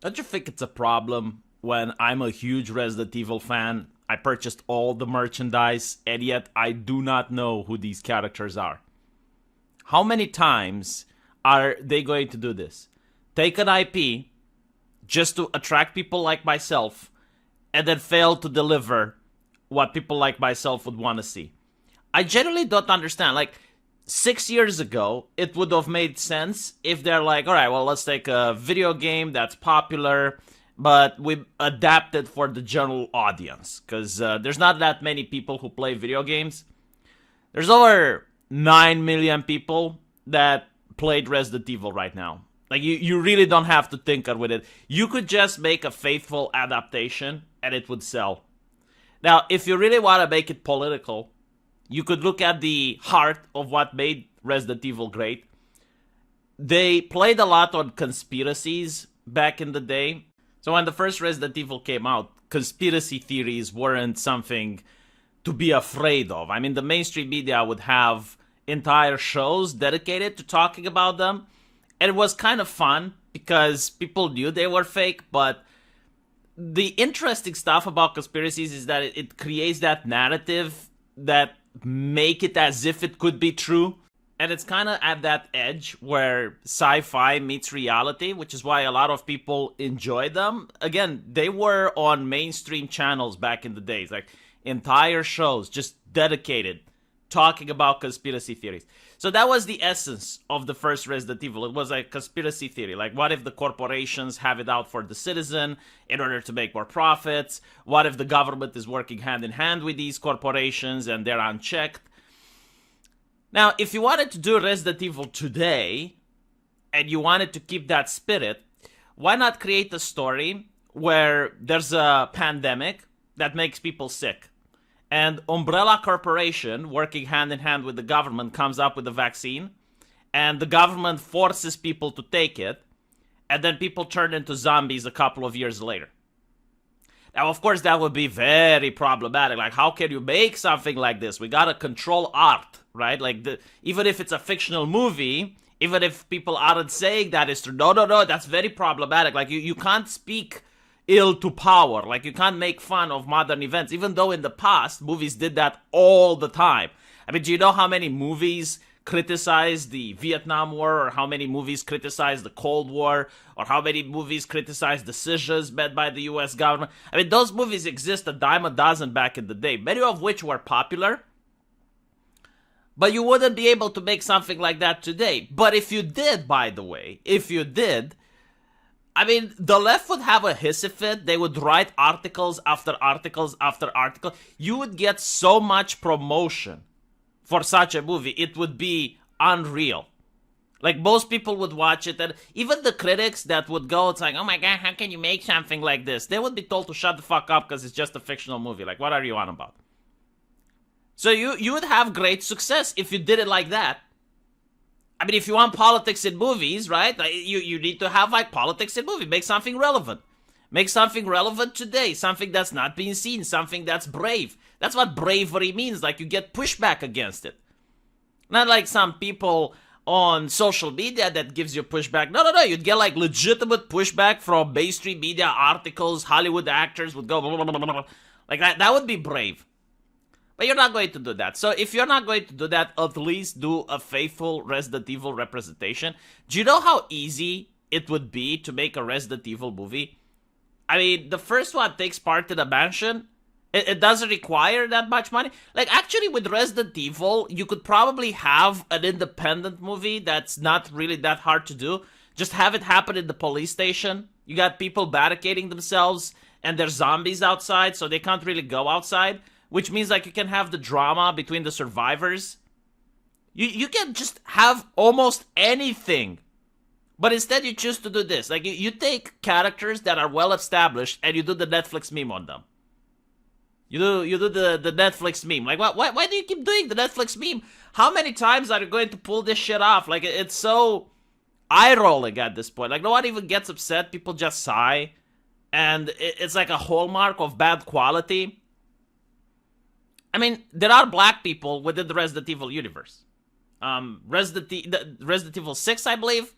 Don't you think it's a problem when I'm a huge Resident Evil fan? I purchased all the merchandise, and yet I do not know who these characters are. How many times are they going to do this? Take an IP just to attract people like myself, and then fail to deliver what people like myself would want to see. I generally don't understand. Like, 6 years ago, it would have made sense if they're like, all right, well, let's take a video game that's popular, but we adapt it for the general audience. Because there's not that many people who play video games. There's over 9 million people that played Resident Evil right now. Like, you really don't have to tinker with it. You could just make a faithful adaptation, and it would sell. Now, if you really want to make it political, you could look at the heart of what made Resident Evil great. They played a lot on conspiracies back in the day. So when the first Resident Evil came out, conspiracy theories weren't something to be afraid of. I mean, the mainstream media would have entire shows dedicated to talking about them. And it was kind of fun because people knew they were fake, but the interesting stuff about conspiracies is that it creates that narrative that make it as if it could be true. And it's kind of at that edge where sci-fi meets reality, which is why a lot of people enjoy them. Again, they were on mainstream channels back in the days, like entire shows just dedicated talking about conspiracy theories. So that was the essence of the first Resident Evil. It was a conspiracy theory. Like, what if the corporations have it out for the citizen in order to make more profits? What if the government is working hand in hand with these corporations and they're unchecked? Now, if you wanted to do Resident Evil today, and you wanted to keep that spirit, why not create a story where there's a pandemic that makes people sick? And Umbrella Corporation, working hand in hand with the government, comes up with a vaccine. And the government forces people to take it. And then people turn into zombies a couple of years later. Now, of course, that would be very problematic. Like, how can you make something like this? We gotta control art, right? Like, even if it's a fictional movie, even if people aren't saying that is true. No, that's very problematic. Like, you can't speak ill to power. Like, you can't make fun of modern events, even though in the past, movies did that all the time. I mean, do you know how many movies criticize the Vietnam War, or how many movies criticize the Cold War, or how many movies criticize decisions made by the US government? I mean, those movies exist a dime a dozen back in the day, many of which were popular, but you wouldn't be able to make something like that today. But if you did, by the way, if you did, I mean, the left would have a hissy fit. They would write articles after articles after article. You would get so much promotion for such a movie. It would be unreal. Like, most people would watch it, and even the critics that would go, it's like, oh my god, how can you make something like this? They would be told to shut the fuck up because it's just a fictional movie. Like, what are you on about? So you would have great success if you did it like that. I mean, if you want politics in movies, right? You need to have, like, politics in movies. Make something relevant. Make something relevant today. Something that's not being seen. Something that's brave. That's what bravery means. Like, you get pushback against it. Not like some people on social media that gives you pushback. No. You'd get, like, legitimate pushback from mainstream media articles. Hollywood actors would go blah, blah, blah, blah. Like, that would be brave. But you're not going to do that. So if you're not going to do that, at least do a faithful Resident Evil representation. Do you know how easy it would be to make a Resident Evil movie? I mean, the first one takes part in a mansion. It doesn't require that much money. Like, actually, with Resident Evil, you could probably have an independent movie that's not really that hard to do. Just have it happen in the police station. You got people barricading themselves, and there's zombies outside, so they can't really go outside. Which means, like, you can have the drama between the survivors. You can just have almost anything. But instead, you choose to do this. Like, you take characters that are well established and you do the Netflix meme on them. You do the Netflix meme. Like, why do you keep doing the Netflix meme? How many times are you going to pull this shit off? Like, it's so eye-rolling at this point. Like, no one even gets upset. People just sigh. And it's like a hallmark of bad quality. I mean, there are black people within the Resident Evil universe. Resident Evil 6, I believe,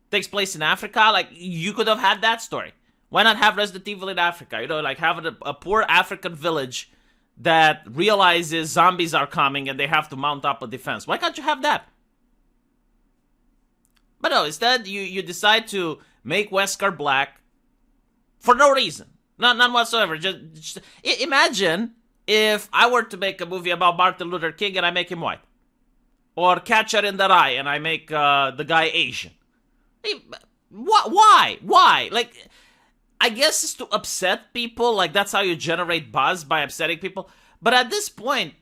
takes place in Africa. Like, you could have had that story. Why not have Resident Evil in Africa? You know, like having a poor African village that realizes zombies are coming and they have to mount up a defense. Why can't you have that? But no, instead you decide to make Wesker black for no reason. None whatsoever. Just imagine if I were to make a movie about Martin Luther King and I make him white. Or Catcher in the Rye and I make the guy Asian. Why? Why? Like, I guess it's to upset people. Like, that's how you generate buzz, by upsetting people. But at this point,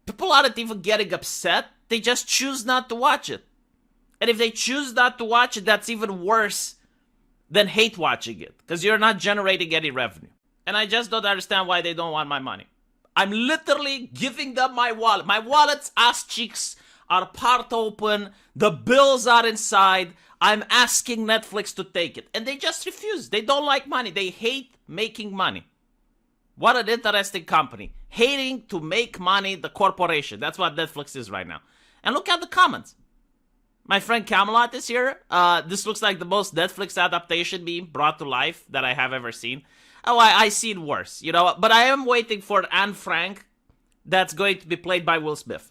people aren't even getting upset. They just choose not to watch it. And if they choose not to watch it, that's even worse than hate watching it. Because you're not generating any revenue. And I just don't understand why they don't want my money. I'm literally giving them my wallet. My wallet's ass cheeks are part open. The bills are inside. I'm asking Netflix to take it. And they just refuse. They don't like money. They hate making money. What an interesting company. Hating to make money, the corporation. That's what Netflix is right now. And look at the comments. My friend Camelot is here. This looks like the most Netflix adaptation being brought to life that I have ever seen. Oh, I seen worse, you know. But I am waiting for Anne Frank that's going to be played by Will Smith.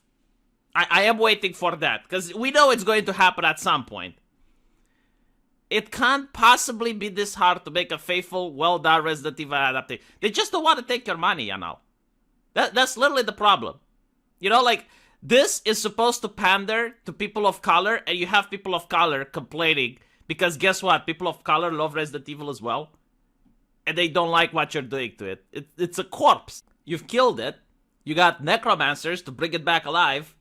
I am waiting for that. Because we know it's going to happen at some point. It can't possibly be this hard to make a faithful, well-done Resident Evil adaptation. They just don't want to take your money, you know. That's literally the problem. You know, like, this is supposed to pander to people of color, and you have people of color complaining. Because guess what? People of color love Resident Evil as well. And they don't like what you're doing to it. It's a corpse. You've killed it. You got necromancers to bring it back alive.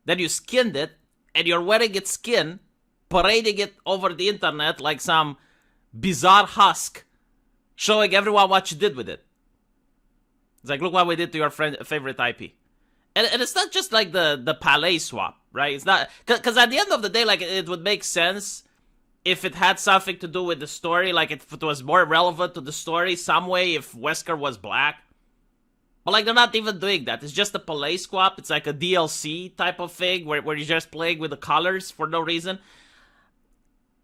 Then you skinned it, and you're wearing its skin, parading it over the internet like some bizarre husk, showing everyone what you did with it. It's like, look what we did to your favorite IP. And it's not just like the Palais swap, right? It's not, because at the end of the day, like, it would make sense if it had something to do with the story, like if it was more relevant to the story some way, if Wesker was black. But like, they're not even doing that. It's just a Palais swap. It's like a DLC type of thing where you're just playing with the colors for no reason.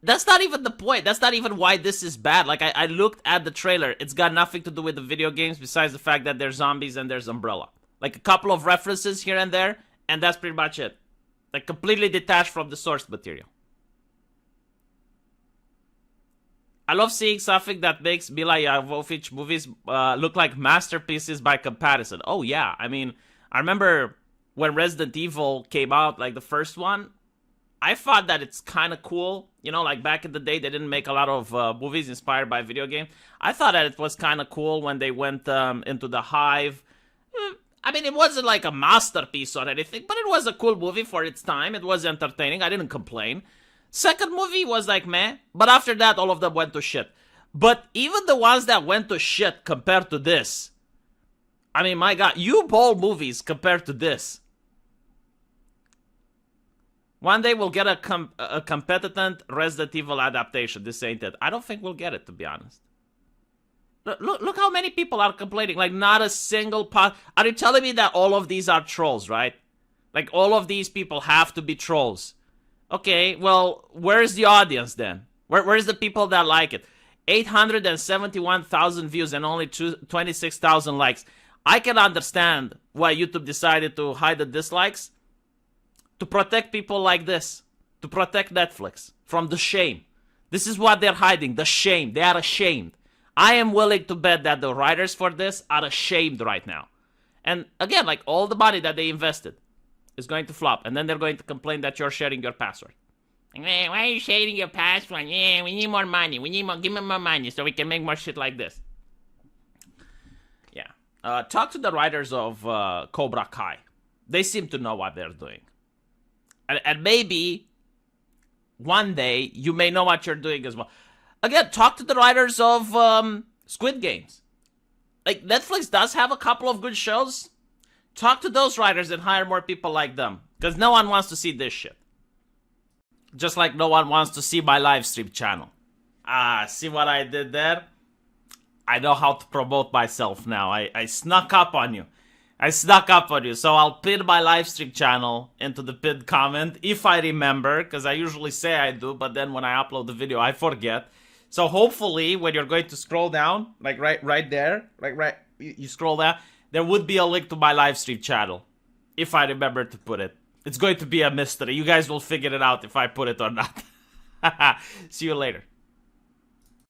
That's not even the point. That's not even why this is bad. Like, I looked at the trailer. It's got nothing to do with the video games besides the fact that there's zombies and there's Umbrella. Like, a couple of references here and there, and that's pretty much it. Like, completely detached from the source material. I love seeing something that makes Mila Jovovich movies look like masterpieces by comparison. Oh, yeah. I mean, I remember when Resident Evil came out, like the first one, I thought that it's kind of cool. You know, like back in the day, they didn't make a lot of movies inspired by video games. I thought that it was kind of cool when they went into the Hive. I mean, it wasn't like a masterpiece or anything, but it was a cool movie for its time. It was entertaining. I didn't complain. Second movie was like meh, but after that, all of them went to shit. But even the ones that went to shit compared to this, I mean, my God, U-Ball movies compared to this. One day we'll get a competent Resident Evil adaptation. This ain't it. I don't think we'll get it, to be honest. Look how many people are complaining. Like, not a single Are you telling me that all of these are trolls, right? Like, all of these people have to be trolls. Okay, well, where's the audience then? Where's the people that like it? 871,000 views and only 26,000 likes. I can understand why YouTube decided to hide the dislikes. To protect people like this. To protect Netflix from the shame. This is what they're hiding, the shame. They are ashamed. I am willing to bet that the writers for this are ashamed right now. And again, like, all the money that they invested is going to flop. And then they're going to complain that you're sharing your password. Why are you sharing your password? Yeah, we need more money. Give me more money so we can make more shit like this. Yeah. Talk to the writers of Cobra Kai. They seem to know what they're doing. And maybe one day you may know what you're doing as well. Again, talk to the writers of Squid Games. Like, Netflix does have a couple of good shows. Talk to those writers and hire more people like them. Because no one wants to see this shit. Just like no one wants to see my live stream channel. See what I did there? I know how to promote myself now. I snuck up on you. So I'll pin my live stream channel into the pinned comment if I remember. Because I usually say I do. But then when I upload the video, I forget. So hopefully, when you're going to scroll down, like right there, like you scroll down, there would be a link to my live stream channel, if I remember to put it. It's going to be a mystery. You guys will figure it out if I put it or not. See you later.